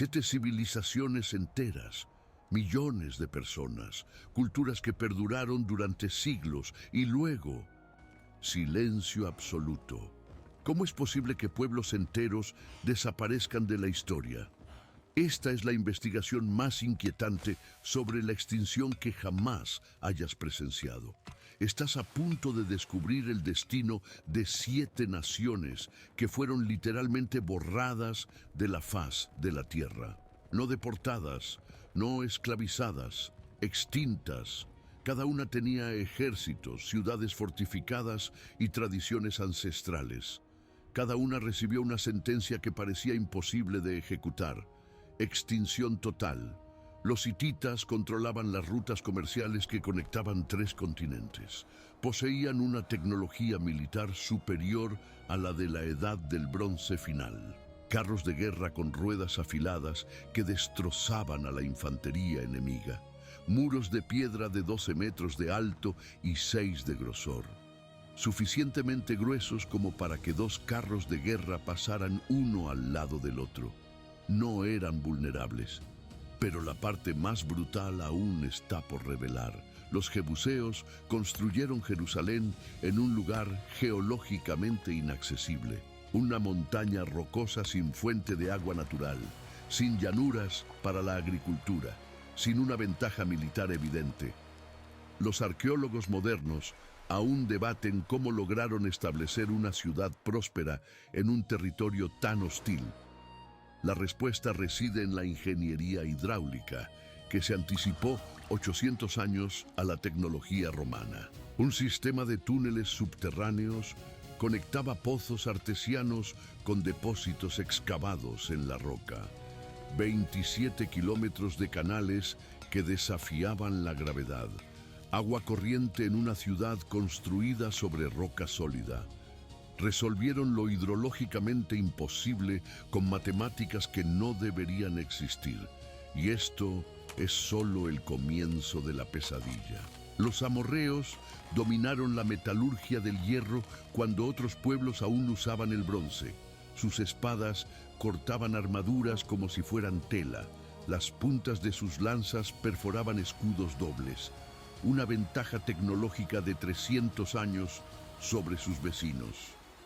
7 civilizaciones enteras, millones de personas, culturas que perduraron durante siglos y luego silencio absoluto. ¿Cómo es posible que pueblos enteros desaparezcan de la historia? Esta es la investigación más inquietante sobre la extinción que jamás hayas presenciado. Estás a punto de descubrir el destino de 7 naciones que fueron literalmente borradas de la faz de la Tierra. No deportadas, no esclavizadas, extintas. Cada una tenía ejércitos, ciudades fortificadas y tradiciones ancestrales. Cada una recibió una sentencia que parecía imposible de ejecutar. Extinción total. Los hititas controlaban las rutas comerciales que conectaban 3 continentes. Poseían una tecnología militar superior a la de la Edad del Bronce final. Carros de guerra con ruedas afiladas que destrozaban a la infantería enemiga. Muros de piedra de 12 metros de alto y 6 de grosor. Suficientemente gruesos como para que 2 carros de guerra pasaran uno al lado del otro. No eran vulnerables, pero la parte más brutal aún está por revelar. Los jebuseos construyeron Jerusalén en un lugar geológicamente inaccesible, una montaña rocosa sin fuente de agua natural, sin llanuras para la agricultura, sin una ventaja militar evidente. Los arqueólogos modernos aún debaten cómo lograron establecer una ciudad próspera en un territorio tan hostil. La respuesta reside en la ingeniería hidráulica, que se anticipó 800 años a la tecnología romana. Un sistema de túneles subterráneos conectaba pozos artesianos con depósitos excavados en la roca. 27 kilómetros de canales que desafiaban la gravedad. Agua corriente en una ciudad construida sobre roca sólida. Resolvieron lo hidrológicamente imposible con matemáticas que no deberían existir. Y esto es solo el comienzo de la pesadilla. Los amorreos dominaron la metalurgia del hierro cuando otros pueblos aún usaban el bronce. Sus espadas cortaban armaduras como si fueran tela. Las puntas de sus lanzas perforaban escudos dobles. Una ventaja tecnológica de 300 años sobre sus vecinos.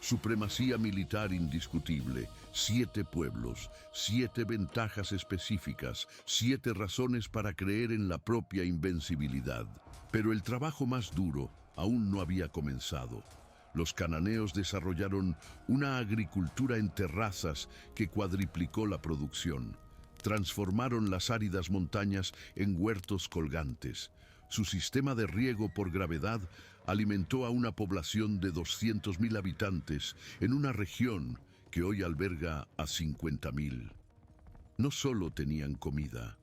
Supremacía militar indiscutible, 7 pueblos, 7 ventajas específicas, 7 razones para creer en la propia invencibilidad. Pero el trabajo más duro aún no había comenzado. Los cananeos desarrollaron una agricultura en terrazas que cuadriplicó la producción. Transformaron las áridas montañas en huertos colgantes. Su sistema de riego por gravedad alimentó a una población de 200.000 habitantes en una región que hoy alberga a 50.000. No solo tenían comida,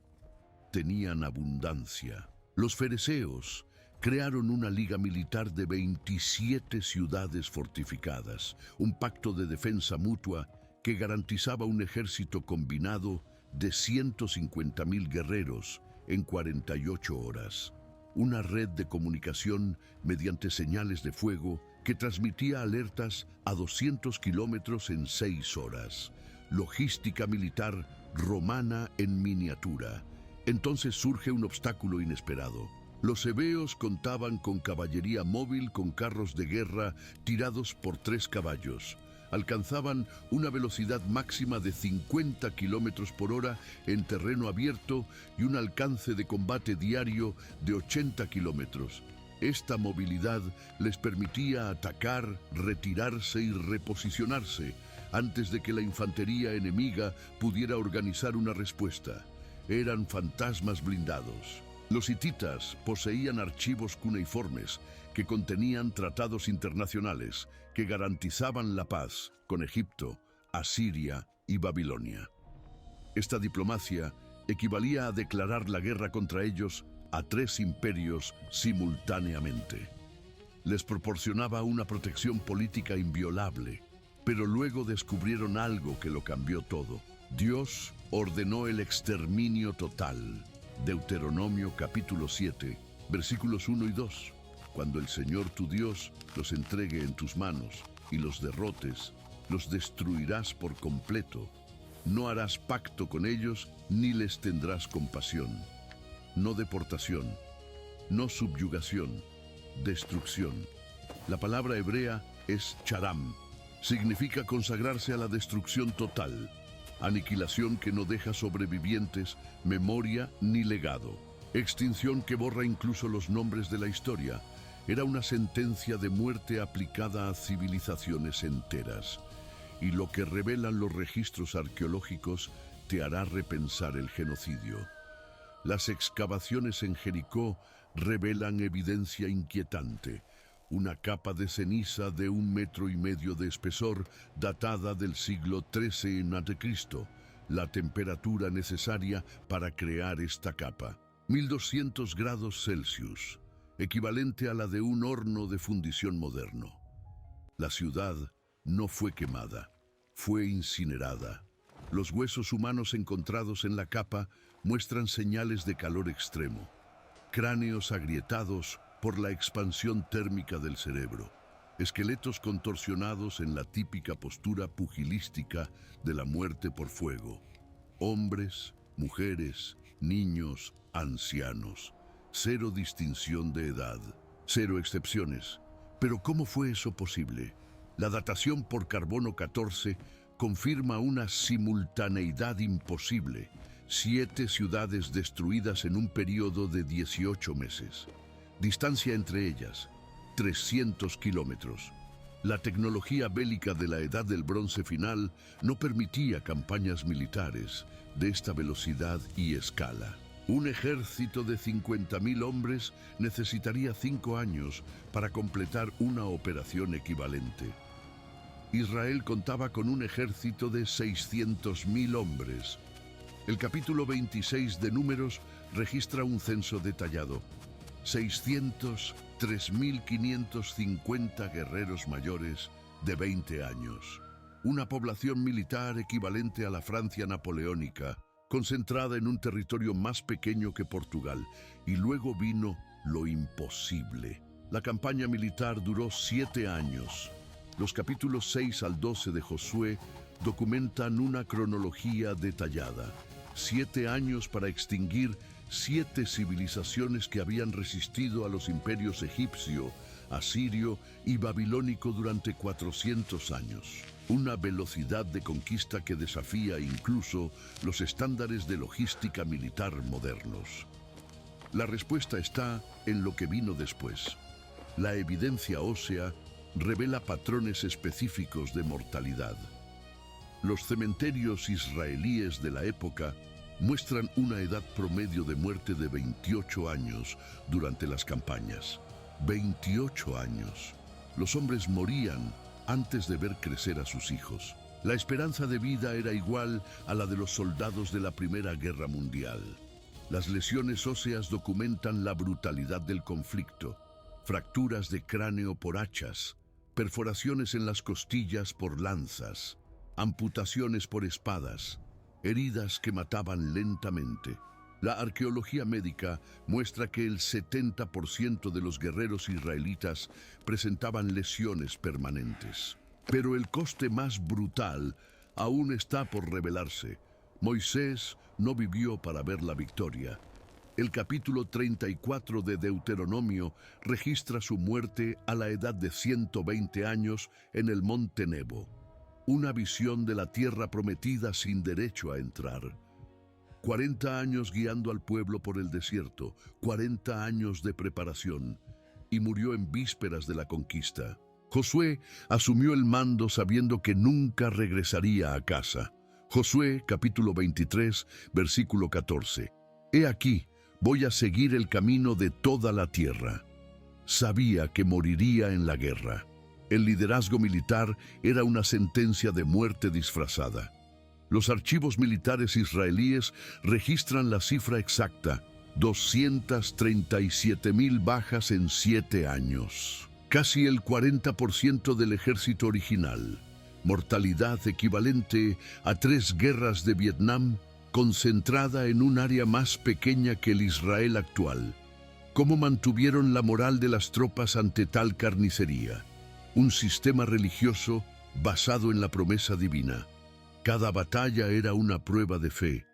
tenían abundancia. Los fereceos crearon una liga militar de 27 ciudades fortificadas, un pacto de defensa mutua que garantizaba un ejército combinado de 150.000 guerreros en 48 horas. Una red de comunicación mediante señales de fuego que transmitía alertas a 200 kilómetros en 6 horas. Logística militar romana en miniatura. Entonces surge un obstáculo inesperado. Los hebeos contaban con caballería móvil con carros de guerra tirados por 3 caballos. Alcanzaban una velocidad máxima de 50 kilómetros por hora en terreno abierto y un alcance de combate diario de 80 kilómetros. Esta movilidad les permitía atacar, retirarse y reposicionarse antes de que la infantería enemiga pudiera organizar una respuesta. Eran fantasmas blindados. Los hititas poseían archivos cuneiformes que contenían tratados internacionales que garantizaban la paz con Egipto, Asiria y Babilonia. Esta diplomacia equivalía a declarar la guerra contra ellos a 3 imperios simultáneamente. Les proporcionaba una protección política inviolable, pero luego descubrieron algo que lo cambió todo. Dios ordenó el exterminio total. Deuteronomio capítulo 7, versículos 1 y 2. Cuando el Señor tu Dios los entregue en tus manos y los derrotes, los destruirás por completo. No harás pacto con ellos ni les tendrás compasión. No deportación, no subyugación, destrucción. La palabra hebrea es charam. Significa consagrarse a la destrucción total. Aniquilación que no deja sobrevivientes, memoria ni legado. Extinción que borra incluso los nombres de la historia. Era una sentencia de muerte aplicada a civilizaciones enteras. Y lo que revelan los registros arqueológicos te hará repensar el genocidio. Las excavaciones en Jericó revelan evidencia inquietante. Una capa de ceniza de 1,5 metros de espesor, datada del siglo XIII a.C., la temperatura necesaria para crear esta capa. 1200 grados Celsius, equivalente a la de un horno de fundición moderno. La ciudad no fue quemada, fue incinerada. Los huesos humanos encontrados en la capa muestran señales de calor extremo. Cráneos agrietados por la expansión térmica del cerebro. Esqueletos contorsionados en la típica postura pugilística de la muerte por fuego. Hombres, mujeres, niños, ancianos. Cero distinción de edad, cero excepciones. Pero ¿cómo fue eso posible? La datación por carbono 14 confirma una simultaneidad imposible. 7 ciudades destruidas en un periodo de 18 meses. Distancia entre ellas, 300 kilómetros. La tecnología bélica de la Edad del Bronce final no permitía campañas militares de esta velocidad y escala. Un ejército de 50.000 hombres necesitaría 5 años para completar una operación equivalente. Israel contaba con un ejército de 600.000 hombres. El capítulo 26 de Números registra un censo detallado. 3.550 guerreros mayores de 20 años. Una población militar equivalente a la Francia napoleónica, concentrada en un territorio más pequeño que Portugal. Y luego vino lo imposible. La campaña militar duró 7 años. Los capítulos 6 al 12 de Josué documentan una cronología detallada. 7 años para extinguir 7 civilizaciones que habían resistido a los imperios egipcio, asirio y babilónico durante 400 años. Una velocidad de conquista que desafía incluso los estándares de logística militar modernos. La respuesta está en lo que vino después. La evidencia ósea revela patrones específicos de mortalidad. Los cementerios israelíes de la época muestran una edad promedio de muerte de 28 años durante las campañas. 28 años. Los hombres morían antes de ver crecer a sus hijos. La esperanza de vida era igual a la de los soldados de la Primera Guerra Mundial. Las lesiones óseas documentan la brutalidad del conflicto. Fracturas de cráneo por hachas, perforaciones en las costillas por lanzas, amputaciones por espadas, heridas que mataban lentamente. La arqueología médica muestra que el 70% de los guerreros israelitas presentaban lesiones permanentes. Pero el coste más brutal aún está por revelarse. Moisés no vivió para ver la victoria. El capítulo 34 de Deuteronomio registra su muerte a la edad de 120 años en el monte Nebo. Una visión de la tierra prometida sin derecho a entrar. 40 años guiando al pueblo por el desierto, 40 años de preparación, y murió en vísperas de la conquista. Josué asumió el mando sabiendo que nunca regresaría a casa. Josué, capítulo 23, versículo 14. He aquí, voy a seguir el camino de toda la tierra. Sabía que moriría en la guerra. El liderazgo militar era una sentencia de muerte disfrazada. Los archivos militares israelíes registran la cifra exacta: 237.000 bajas en 7 años. Casi el 40% del ejército original. Mortalidad equivalente a 3 guerras de Vietnam, concentrada en un área más pequeña que el Israel actual. ¿Cómo mantuvieron la moral de las tropas ante tal carnicería? Un sistema religioso basado en la promesa divina. Cada batalla era una prueba de fe,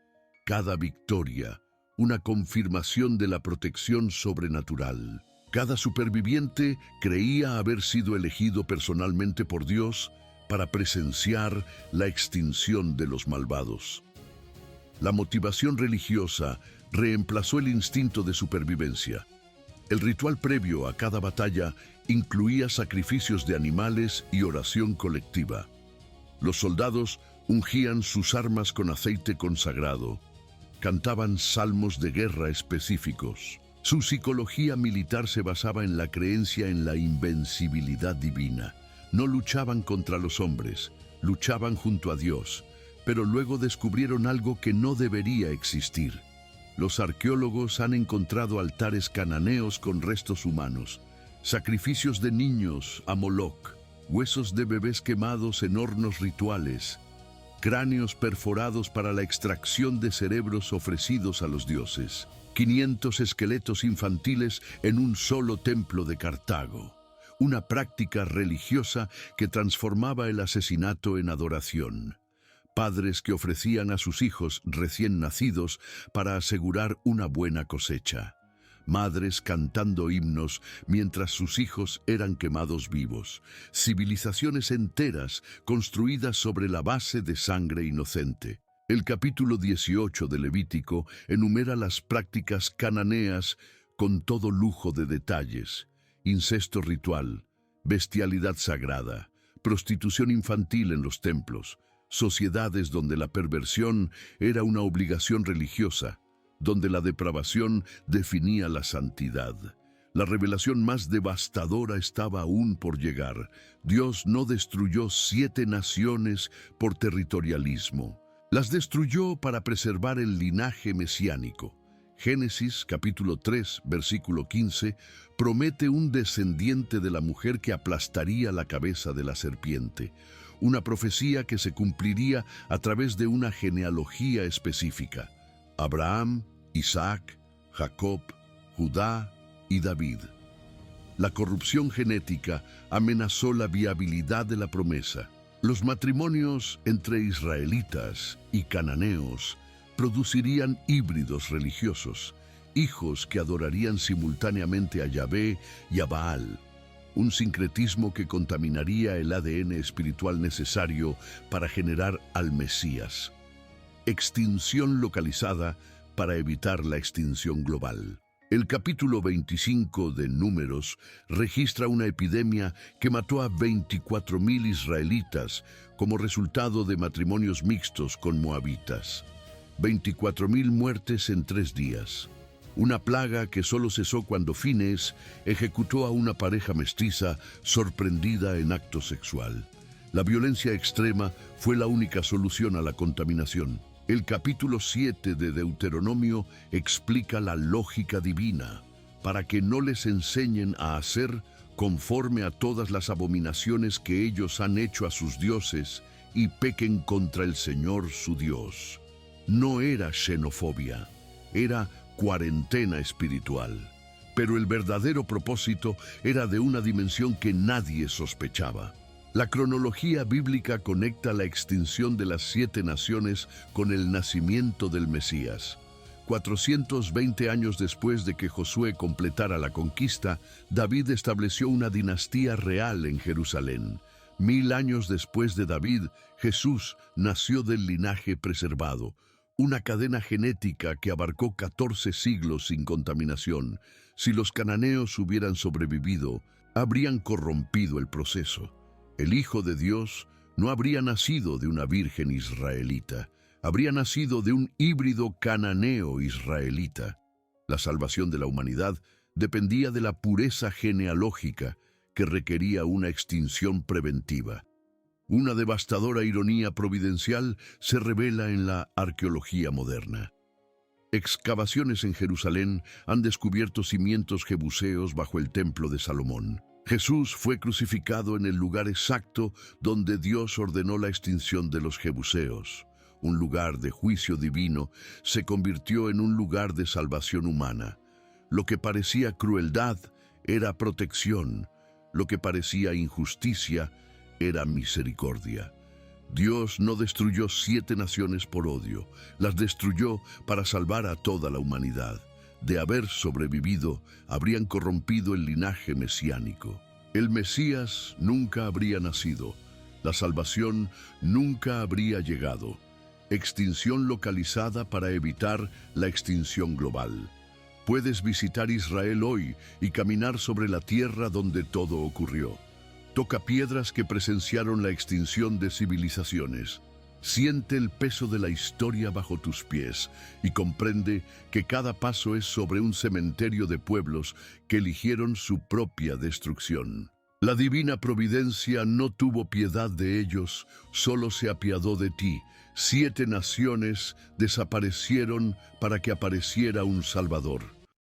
cada victoria una confirmación de la protección sobrenatural. Cada superviviente creía haber sido elegido personalmente por Dios para presenciar la extinción de los malvados. La motivación religiosa reemplazó el instinto de supervivencia. El ritual previo a cada batalla incluía sacrificios de animales y oración colectiva. Los soldados ungían sus armas con aceite consagrado, cantaban salmos de guerra específicos. Su psicología militar se basaba en la creencia en la invencibilidad divina. No luchaban contra los hombres, luchaban junto a Dios, pero luego descubrieron algo que no debería existir. Los arqueólogos han encontrado altares cananeos con restos humanos, sacrificios de niños a Moloc, huesos de bebés quemados en hornos rituales, cráneos perforados para la extracción de cerebros ofrecidos a los dioses, 500 esqueletos infantiles en un solo templo de Cartago, una práctica religiosa que transformaba el asesinato en adoración. Padres que ofrecían a sus hijos recién nacidos para asegurar una buena cosecha. Madres cantando himnos mientras sus hijos eran quemados vivos. Civilizaciones enteras construidas sobre la base de sangre inocente. El capítulo 18 de Levítico enumera las prácticas cananeas con todo lujo de detalles: incesto ritual, bestialidad sagrada, prostitución infantil en los templos, sociedades donde la perversión era una obligación religiosa, donde la depravación definía la santidad. La revelación más devastadora estaba aún por llegar. Dios no destruyó 7 naciones por territorialismo. Las destruyó para preservar el linaje mesiánico. Génesis capítulo 3, versículo 15, promete un descendiente de la mujer que aplastaría la cabeza de la serpiente. Una profecía que se cumpliría a través de una genealogía específica: Abraham, Isaac, Jacob, Judá y David. La corrupción genética amenazó la viabilidad de la promesa. Los matrimonios entre israelitas y cananeos producirían híbridos religiosos, hijos que adorarían simultáneamente a Yahvé y a Baal, un sincretismo que contaminaría el ADN espiritual necesario para generar al Mesías. Extinción localizada para evitar la extinción global. El capítulo 25 de Números registra una epidemia que mató a 24,000 israelitas como resultado de matrimonios mixtos con moabitas. 24,000 muertes en 3 días. Una plaga que solo cesó cuando Finehés ejecutó a una pareja mestiza sorprendida en acto sexual. La violencia extrema fue la única solución a la contaminación. El capítulo 7 de Deuteronomio explica la lógica divina para que no les enseñen a hacer conforme a todas las abominaciones que ellos han hecho a sus dioses y pequen contra el Señor su Dios. No era xenofobia, era cuarentena espiritual. Pero el verdadero propósito era de una dimensión que nadie sospechaba. La cronología bíblica conecta la extinción de las 7 naciones con el nacimiento del Mesías. 420 años después de que Josué completara la conquista, David estableció una dinastía real en Jerusalén. 1000 años después de David, Jesús nació del linaje preservado, una cadena genética que abarcó 14 siglos sin contaminación. Si los cananeos hubieran sobrevivido, habrían corrompido el proceso. El Hijo de Dios no habría nacido de una virgen israelita, habría nacido de un híbrido cananeo-israelita. La salvación de la humanidad dependía de la pureza genealógica que requería una extinción preventiva. Una devastadora ironía providencial se revela en la arqueología moderna. Excavaciones en Jerusalén han descubierto cimientos jebuseos bajo el templo de Salomón. Jesús fue crucificado en el lugar exacto donde Dios ordenó la extinción de los jebuseos. Un lugar de juicio divino se convirtió en un lugar de salvación humana. Lo que parecía crueldad era protección. Lo que parecía injusticia era misericordia. Dios no destruyó 7 naciones por odio, las destruyó para salvar a toda la humanidad. De haber sobrevivido, habrían corrompido el linaje mesiánico. El Mesías nunca habría nacido, la salvación nunca habría llegado. Extinción localizada para evitar la extinción global. Puedes visitar Israel hoy y caminar sobre la tierra donde todo ocurrió. Toca piedras que presenciaron la extinción de civilizaciones. Siente el peso de la historia bajo tus pies y comprende que cada paso es sobre un cementerio de pueblos que eligieron su propia destrucción. La divina providencia no tuvo piedad de ellos, solo se apiadó de ti. 7 naciones desaparecieron para que apareciera un Salvador.